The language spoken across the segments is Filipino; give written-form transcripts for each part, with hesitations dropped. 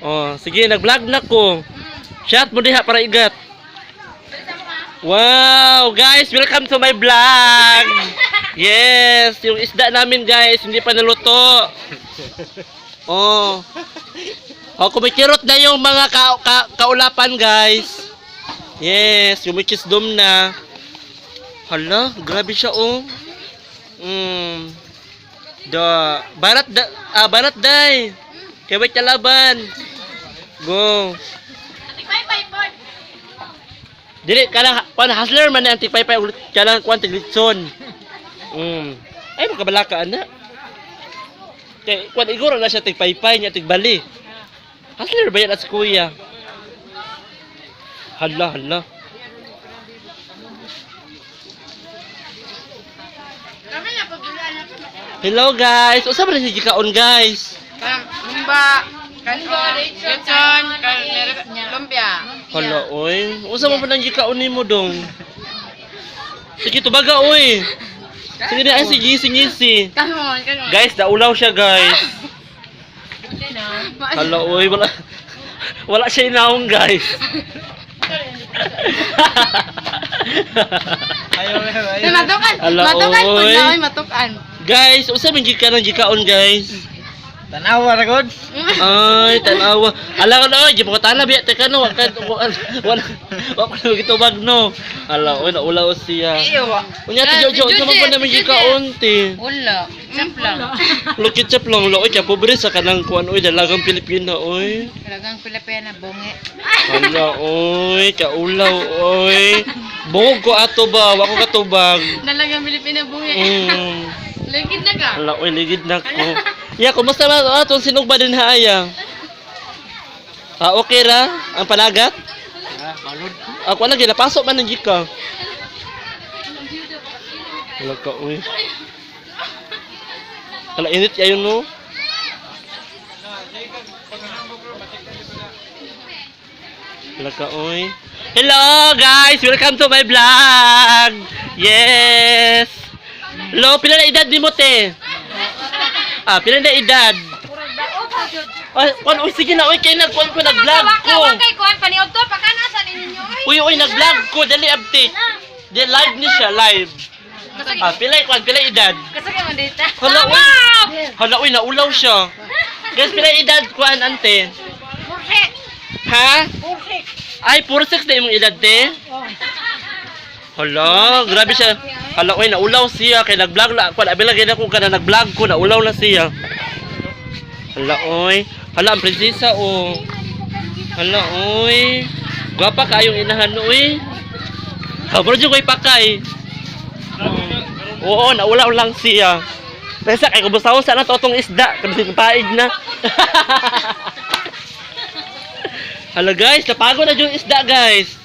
Oh, sige, nag-vlog na ko. Shot mo diha para igat. Wow, guys, welcome to my vlog. Yes, yung isda namin, guys, hindi pa naluto. Oh. Oh, kumikirot na yung mga kaulapan, guys. Yes, kumikisdom na. Hala, grabe siya, oh. Barat day. Kaya wait laban. Go. Dili kana hustler man ang tipay-pay ulit kana kwan tigritson. Ay makabalaka ana. Kay kwan iguro na siya tigpay-pay nya tigbali. Hustler ba yan at kuya? Hala. Hello guys, usa ba si kaon guys? Humba, lechon, lumpia. Hala oy, usa man nang gikaon nimo dong? Sige tubaga oy. Sige na ay si Gisi. Come on. Guys, daulaw siya guys. Hala oy, wala siya inaong guys. Matukan. Guys, usa man gikaon guys? Tanawa ra gud. Ay, tanawa. Ala ko na, di pa tanaw biya teka no, wala gitubag no. Ala, oy naulaw siya. Unya ti Jojo, sa man namin gikaon ti. Wala, chap lang. Lokit lang, oy kaya pobre sa kanang kuan oy dalagang Pilipino oy. Dalagang Pilipina bonge. Ala, oy, kaulaw oy. Bungog ko ato ba, wa ko katubag. Dalagang Pilipina bonge. Ligid na ka. Ala, oy ligid na ko. Ya, kumusta man atong sinugba din haaya? Okay ra ang panagat? Balod. Ako lagi napasok man ng gika. Wala ka uy. Kala init kayo no? Wala ka uy. Hello guys, welcome to my vlog. Yes. Hello, pila na edad ni mo te? Pila na edad? Kuan, sige na, oy, kay nag-kuan ko, nag-vlog ko. Kay kuan paniod to pakana sa ninyo. Uy, nag-vlog ko, dali update. Di live ni siya, live. Pila edad? Kasagay man dita. Hala, uy, naulaw siya. Guys, pila edad, kuan, ante? Perfect. Ha? Perfect. Ay, puro 6 na yung edad, te? Hala, grabe siya. Hala, uy, naulaw siya. Kaya nag-vlog na. Kuan, abilagay na ko ka na nag-vlog ko, naulaw na siya. Hala, uy. Hala, ang prinsesa, oh. Hala, uy. Gwapa kayong inahan, uy. Habro dyan ko'y pakay. Oo, naulaw lang siya. Pesa, kay kubusaw sa na totong isda. Kasi paig na. Hala, guys. Napagod na yung isda, guys.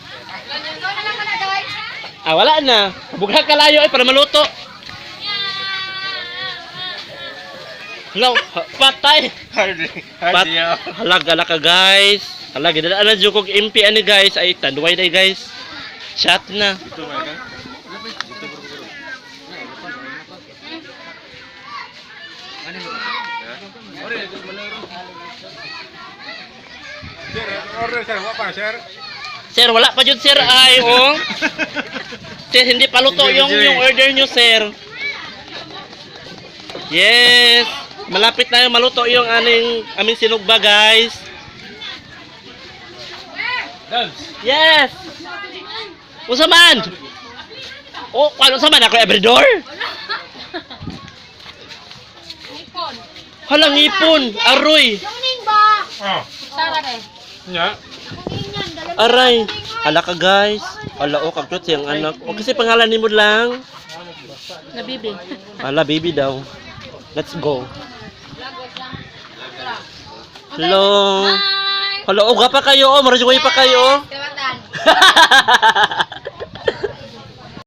Wala na. Bugha kalayo ay para maluto. Hello, patay. Halag ka guys. Halag gidala na jud kog MP ani guys. Ay tanduay day guys. Shot na. Sir, wala pa jud sir ay oh. Sir, hindi pa luto yung order nyo, sir. Yes. Malapit na yung maluto yung aming sinugba, guys. Yes. Unsa man? Oh, ano sa man ako abridor? Halang ipon, aroy. Tara kay. Nya. Aray. Hala ka, guys. Hala, oh, kagtot siyang anak. O, kasi pangalan ni mo lang. Na bibi. Hala, baby daw. Let's go. Hello. Hello, oh, pa kayo. Oh, maradyo pa kayo. Kawatan.